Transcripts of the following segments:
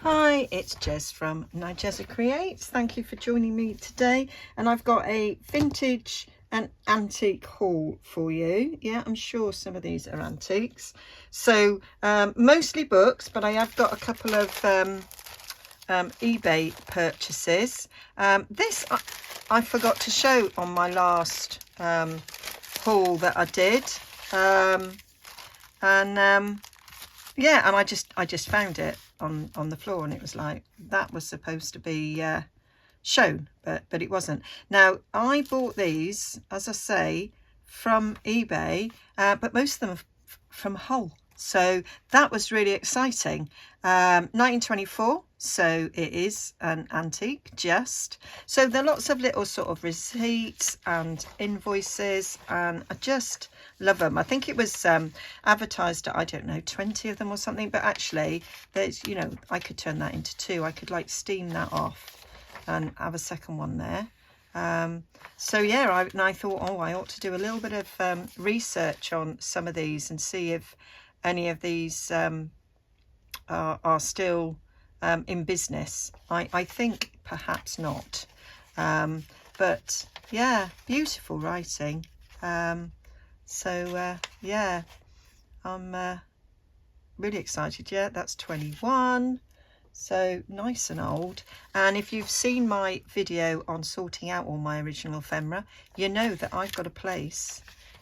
Hi, it's Jez from Nigezza Creates. Thank you for joining me today, and I've got a vintage and antique haul for you. Yeah, I'm sure some of these are antiques. So mostly books, but I have got a couple of eBay purchases. This I forgot to show on my last haul that I did, yeah, and I just found it on the floor, and it was like that was supposed to be shown, but it wasn't. Now I bought these, as I say, from eBay, but most of them are from Hull, so that was really exciting. 1924, so it is an antique. So there are lots of little sort of receipts and invoices, and I just love them. I think it was advertised at, I don't know, 20 of them or something, but actually there's, you know, I could turn that into two. I could like steam that off and have a second one there. So yeah, I thought, oh, I ought to do a little bit of research on some of these and see if any of these are still in business. I think perhaps not, but yeah, beautiful writing. Yeah, I'm really excited. Yeah, that's 21, so nice and old. And if you've seen my video on sorting out all my original ephemera, you know that I've got a place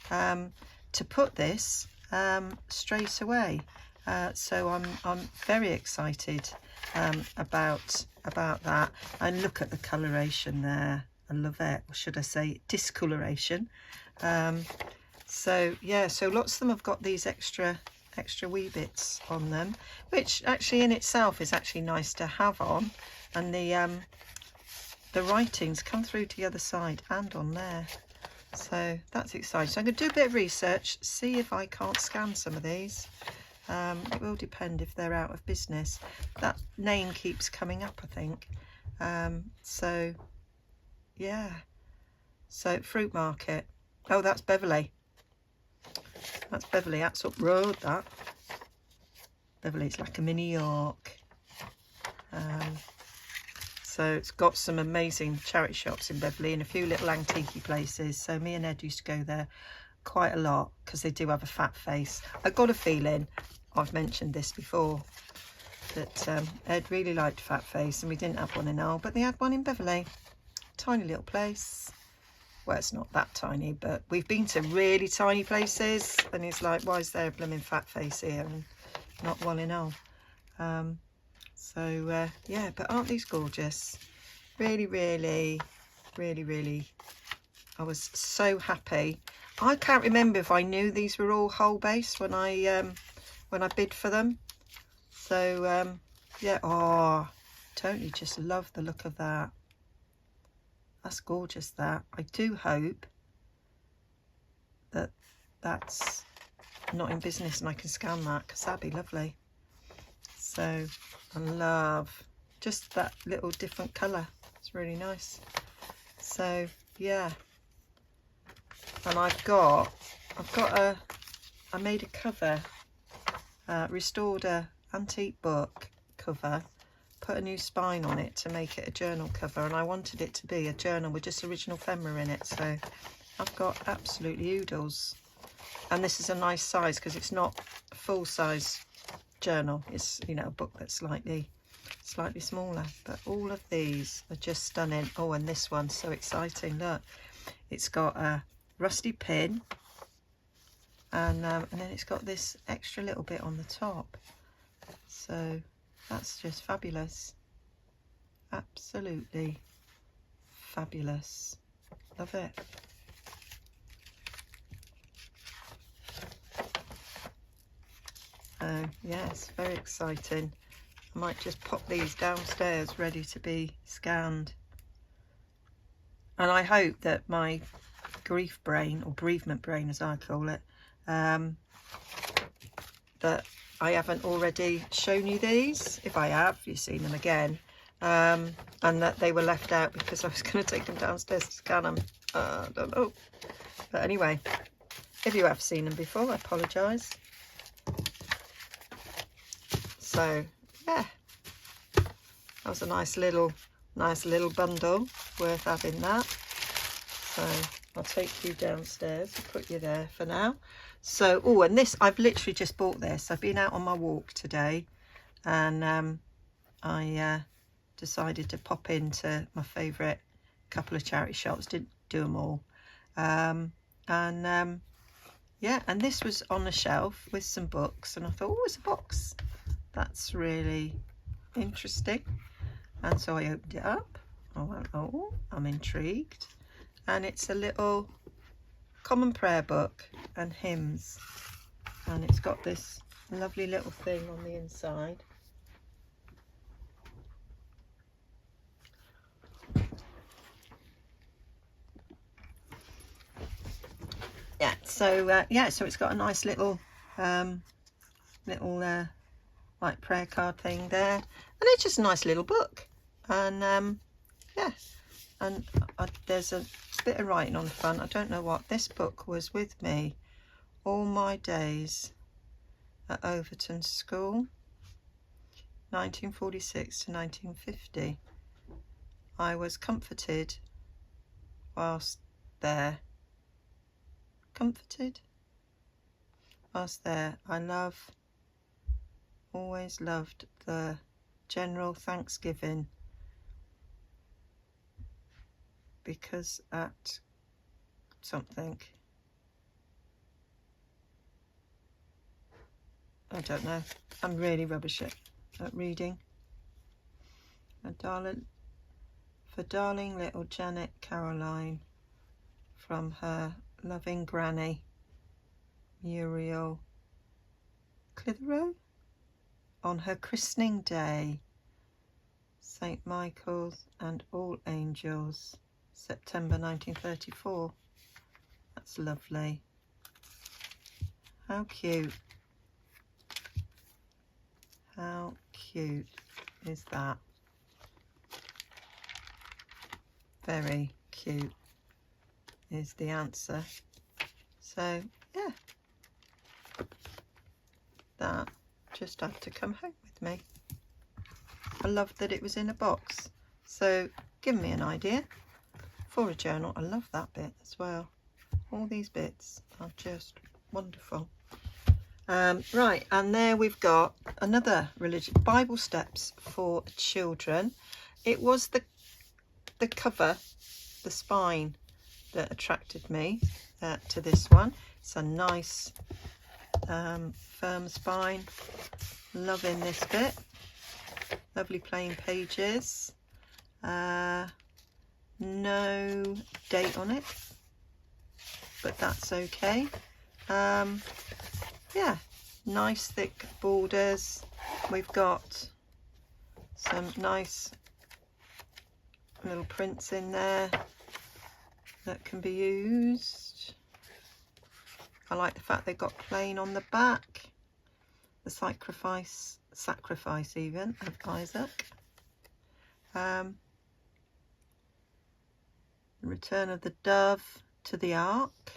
to put this straight away. So I'm very excited about that. And look at the coloration there. I love it. Or should I say discoloration? So yeah, so lots of them have got these extra wee bits on them, which actually in itself is actually nice to have on. And the writings come through to the other side and on there. So that's exciting. So I'm going to do a bit of research, see if I can't scan some of these. It will depend if they're out of business. That name keeps coming up, I think. So yeah, so Fruit Market. Oh, that's Beverley. That's Beverley. That's up road, that. Beverley's like a mini York. So it's got some amazing charity shops in Beverley and a few little antique places. So me and Ed used to go there quite a lot because they do have a fat face. I got a feeling, I've mentioned this before, that Ed really liked fat face, and we didn't have one in Hull, but they had one in Beverley. Tiny little place. Well, it's not that tiny, but we've been to really tiny places, and he's like, why is there a blooming fat face here and not one in Hull? Yeah, but aren't these gorgeous? Really, really, really, really, I was so happy. I can't remember if I knew these were all Hull based when I bid for them. So yeah, oh, totally just love the look of that. That's gorgeous, that. I do hope that that's not in business and I can scan that, because that'd be lovely. So I love just that little different colour. It's really nice. So yeah, and I made a cover, restored a antique book cover, put a new spine on it to make it a journal cover, and I wanted it to be a journal with just original ephemera in it. So I've got absolutely oodles, and this is a nice size because it's not a full size journal. It's, you know, a book that's slightly smaller, but all of these are just stunning. Oh, and this one's so exciting. Look, it's got a rusty pin, and then it's got this extra little bit on the top. So that's just fabulous. Absolutely fabulous. Love it. Yes, very exciting. I might just pop these downstairs ready to be scanned. And I hope that my grief brain, or bereavement brain as I call it, that I haven't already shown you these. If I have, you've seen them again. And that they were left out because I was going to take them downstairs to scan them. I don't know. But anyway, if you have seen them before, I apologise. So yeah, That was a nice little bundle, worth having that. So I'll take you downstairs and put you there for now. So, oh, and this, I've literally just bought this. I've been out on my walk today, and I decided to pop into my favourite couple of charity shops. Didn't do them all. Yeah, and this was on a shelf with some books, and I thought, oh, it's a box. That's really interesting. And so I opened it up. I went, oh, I'm intrigued. And it's a little common prayer book and hymns. And it's got this lovely little thing on the inside. Yeah, so so it's got a nice little like prayer card thing there, and it's just a nice little book. And yeah, and there's a bit of writing on the front. I don't know what. This book was with me all my days at Overton School, 1946 to 1950. I was comforted whilst there. Whilst there. I always loved the general thanksgiving, because at something, I don't know, I'm really rubbish at reading. For darling little Janet Caroline, from her loving granny Muriel Clitheroe, on her christening day, St. Michael's and All Angels, September 1934. That's lovely. How cute. How cute is that? Very cute is the answer. So yeah, that just had to come home with me. I loved that it was in a box, so give me an idea for a journal. I love that bit as well. All these bits are just wonderful. Right, and there we've got another religious Bible steps for children. It was the cover, the spine, that attracted me to this one. It's a nice firm spine. Loving this bit. Lovely plain pages. No date on it, but that's okay. Yeah, nice thick borders. We've got some nice little prints in there that can be used. I like the fact they've got plain on the back. The sacrifice even of Isaac. The return of the dove to the ark.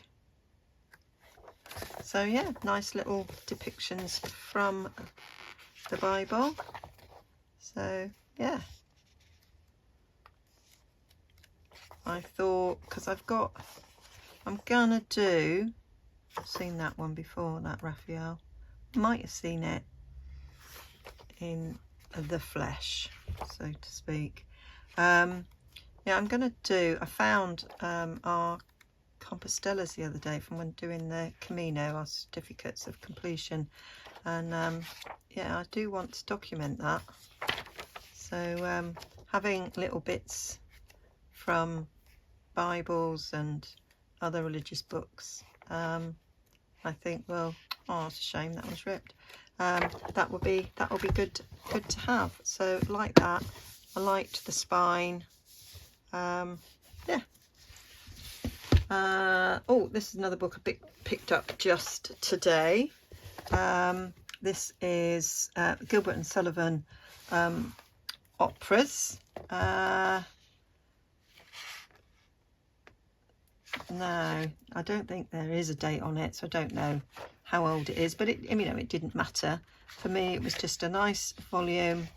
So yeah, nice little depictions from the Bible. So yeah, I thought, because I'm gonna do, I've seen that one before, that Raphael, might have seen it in the flesh, so to speak. Yeah, I'm gonna do, I found our Compostellas the other day from when doing the Camino, our certificates of completion, and yeah, I do want to document that. So having little bits from Bibles and other religious books, I think, well, oh, it's a shame that was ripped. That will be good to have. So like that. I liked the spine. Yeah. Oh, this is another book I picked up just today. This is Gilbert and Sullivan operas. No, I don't think there is a date on it, so I don't know how old it is, but it, you know, it didn't matter. For me, it was just a nice volume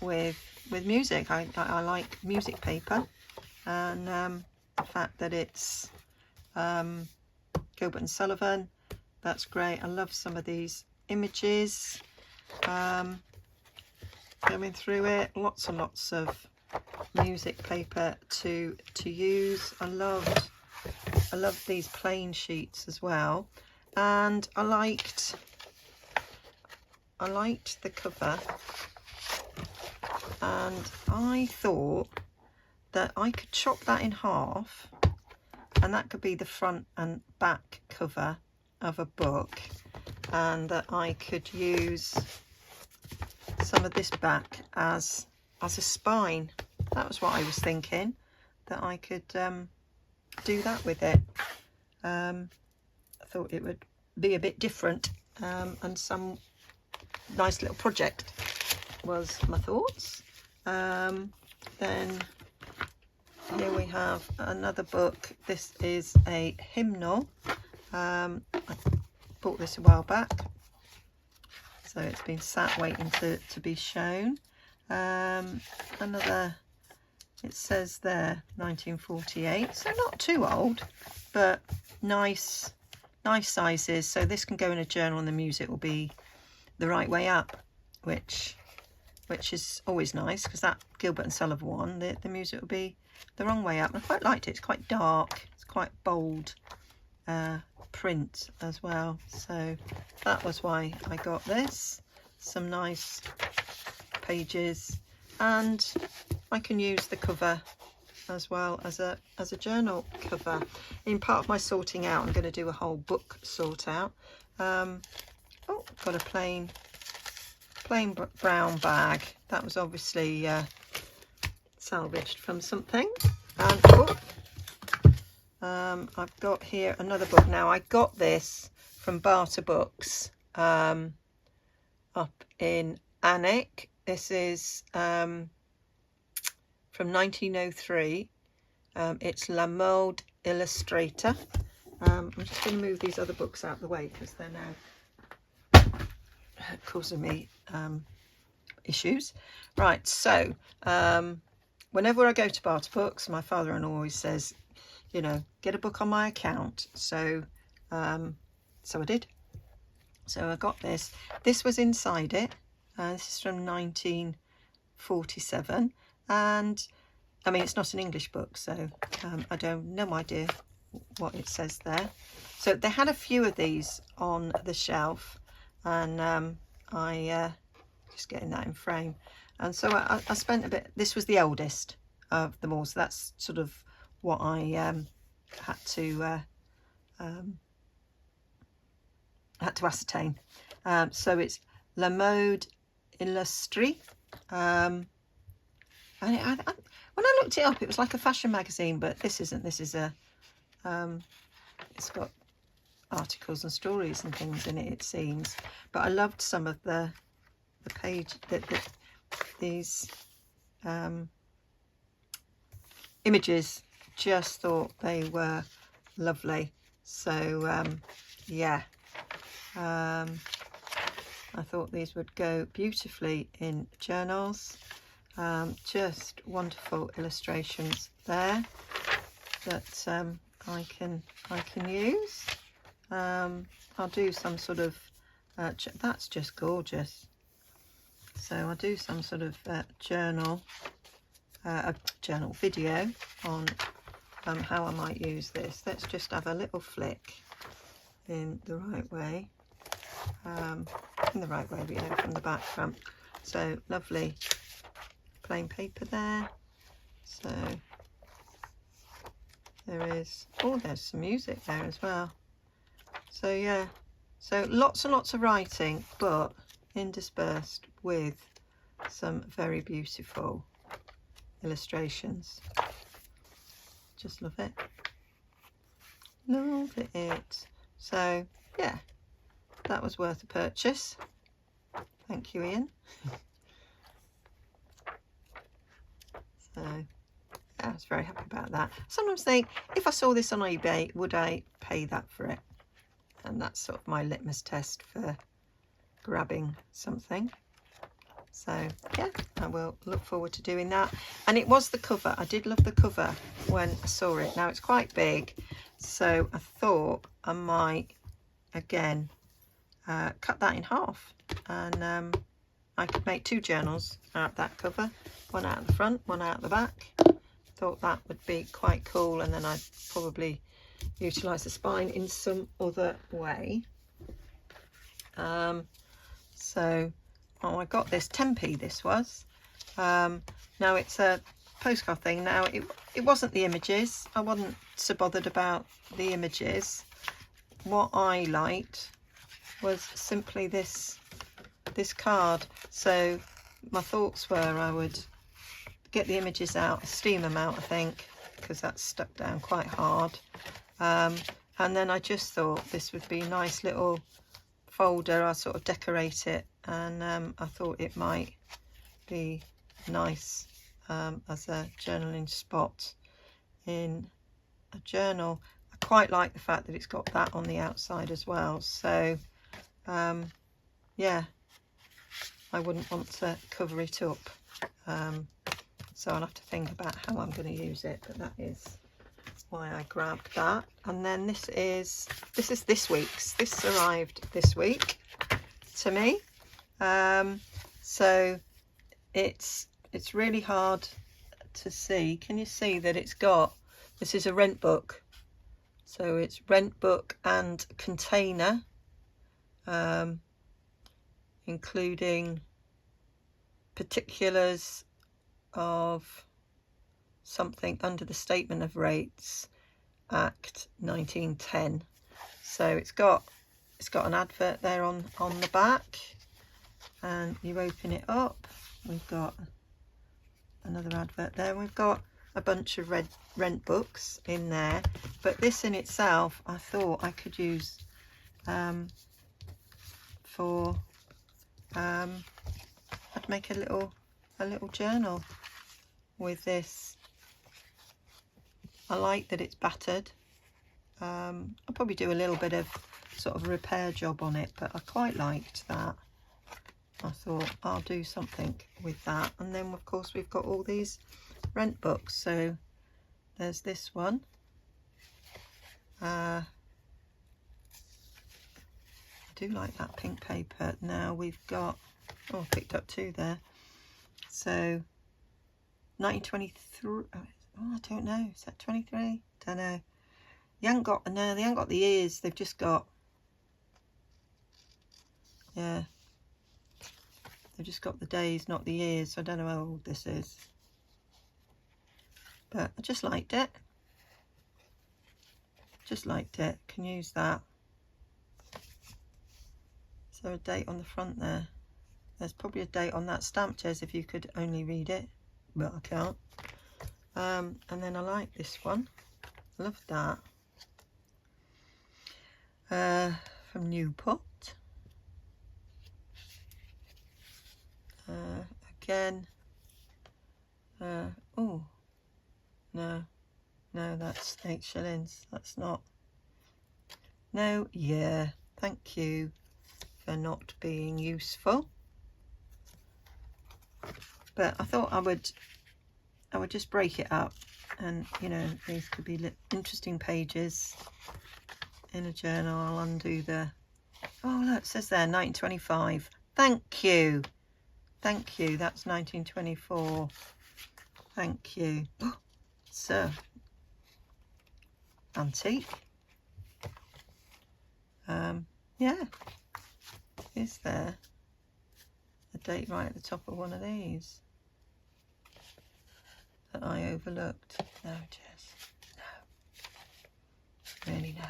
with music. I like music paper, and the fact that it's Gilbert and Sullivan, that's great. I love some of these images going through it. Lots and lots of music paper to use. I love these plain sheets as well, and I liked the cover, and I thought that I could chop that in half, and that could be the front and back cover of a book, and that I could use some of this back as a spine. That was what I was thinking, that I could do that with it. I thought it would be a bit different, and some nice little project was my thoughts. Then here we have another book. This is a hymnal. I bought this a while back, so it's been sat waiting to be shown. Another, it says there 1948, so not too old, but nice sizes. So this can go in a journal, and the music will be the right way up, which is always nice, because that Gilbert and Sullivan one, the music will be the wrong way up. I quite liked it. It's quite dark, it's quite bold print as well, so that was why I got this. Some nice pages, and I can use the cover as well as a journal cover. In part of my sorting out, I'm going to do a whole book sort out. Oh, got a plain brown bag. That was obviously salvaged from something. And I've got here another book. Now, I got this from Barter Books up in Alnwick. This is from 1903. It's La Mode Illustrator. I'm just going to move these other books out of the way, because they're now causing me issues. Right, so whenever I go to Barter Books, my father-in-law always says, you know, get a book on my account. So so I did. So I got this. This was inside it. This is from 1947, and I mean, it's not an English book, so I don't, no idea what it says there. So they had a few of these on the shelf, and I just getting that in frame, and so I spent a bit. This was the oldest of them all, so that's sort of what I had to ascertain. So it's La Mode Illustrée, and when I looked it up, it was like a fashion magazine, but this isn't. This is a it's got articles and stories and things in it, it seems. But I loved some of the page these images. Just thought they were lovely. So yeah, I thought these would go beautifully in journals. Just wonderful illustrations there that I can use. I'll do some sort of that's just gorgeous. So I'll do some sort of journal video on how I might use this. Let's just have a little flick in the right way. In the right way, you know, from the back front. So lovely plain paper there. So there is, oh, there's some music there as well. So yeah, so lots and lots of writing, but interspersed with some very beautiful illustrations. Just love it. Love it. So yeah, that was worth a purchase. Thank you, Ian. So yeah, I was very happy about that. Sometimes think, if I saw this on eBay, would I pay that for it? And that's sort of my litmus test for grabbing something. So yeah, I will look forward to doing that. And it was the cover. I did love the cover when I saw it. Now it's quite big, so I thought I might again cut that in half, and I could make 2 journals out of that cover, one out the front, one out the back. Thought that would be quite cool, and then I'd probably utilise the spine in some other way. So I got this 10p, this was. Now it's a postcard thing. Now it wasn't the images. I wasn't so bothered about the images. What I liked was simply this card. So my thoughts were I would get the images out, steam them out, I think, because that's stuck down quite hard. And then I just thought this would be a nice little folder. I'll sort of decorate it, and I thought it might be nice as a journaling spot in a journal. I quite like the fact that it's got that on the outside as well. So yeah, I wouldn't want to cover it up. So I'll have to think about how I'm going to use it, but that is why I grabbed that. And then this is this week's. This arrived this week to me. So it's really hard to see. Can you see that it's got, this is a rent book. So it's rent book and container, including particulars of something under the Statement of Rates Act 1910. So it's got an advert there on the back, and you open it up, we've got another advert there. We've got a bunch of rent books in there, but this in itself I thought I could use for I'd make a little journal with this. I like that it's battered. I'll probably do a little bit of sort of repair job on it, but I quite liked that. I thought I'll do something with that. And then of course we've got all these rent books. So there's this one. I do like that pink paper. Now we've got, oh, I picked up 2 there. So 1923. Oh, I don't know. Is that 23? Don't know. They haven't got the years. They've just got, yeah, they've just got the days, not the years. So I don't know how old this is, but I just liked it. Can use that. Is there a date on the front there? There's probably a date on that stamp, Jez, if you could only read it, but I can't. And then I like this one. Love that. From Newport. Again. Oh, no, that's 8 shillings. That's not. No, yeah. Thank you for not being useful. But I thought I would just break it up, and you know, these could be interesting pages in a journal. I'll undo the, oh look, it says there 1925. Thank you, that's 1924. Thank you. Oh, so antique. Yeah, is there a date right at the top of one of these that I overlooked? No, Jess, no, really no.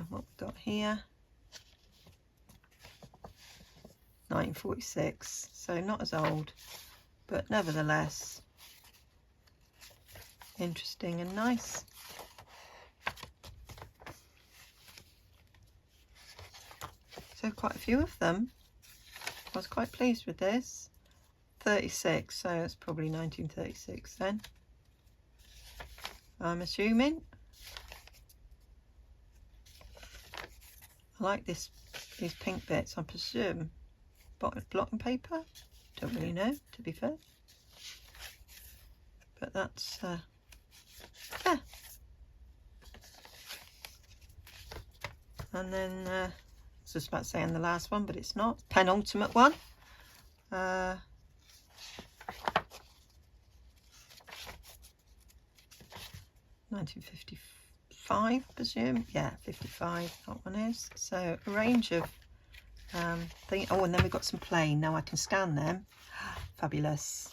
What we got here? 1946, so not as old, but nevertheless interesting and nice. So quite a few of them. I was quite pleased with this. 36, so it's probably 1936 then, I'm assuming. I like these pink bits, I presume blotting paper. Don't really know, to be fair. But that's, yeah. And then, I was just about to say, and the last one, but it's not. Penultimate one. 1955, presume. Yeah, 55, that one is. So a range of things. Oh, and then we've got some plain. Now I can scan them. Fabulous.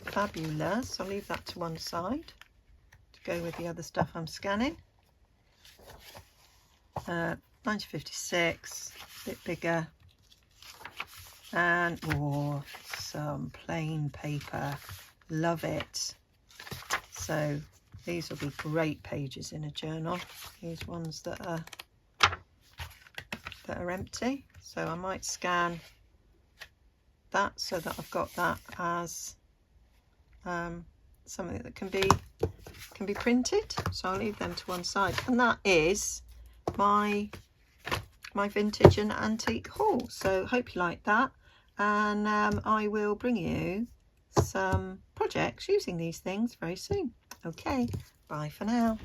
Fabulous. I'll leave that to one side to go with the other stuff I'm scanning. 1956, a bit bigger. And oh, some plain paper. Love it. So these will be great pages in a journal. These ones that are empty. So I might scan that so that I've got that as something that can be printed. So I'll leave them to one side. And that is my vintage and antique haul. So hope you like that. And I will bring you some projects using these things very soon. Okay, bye for now.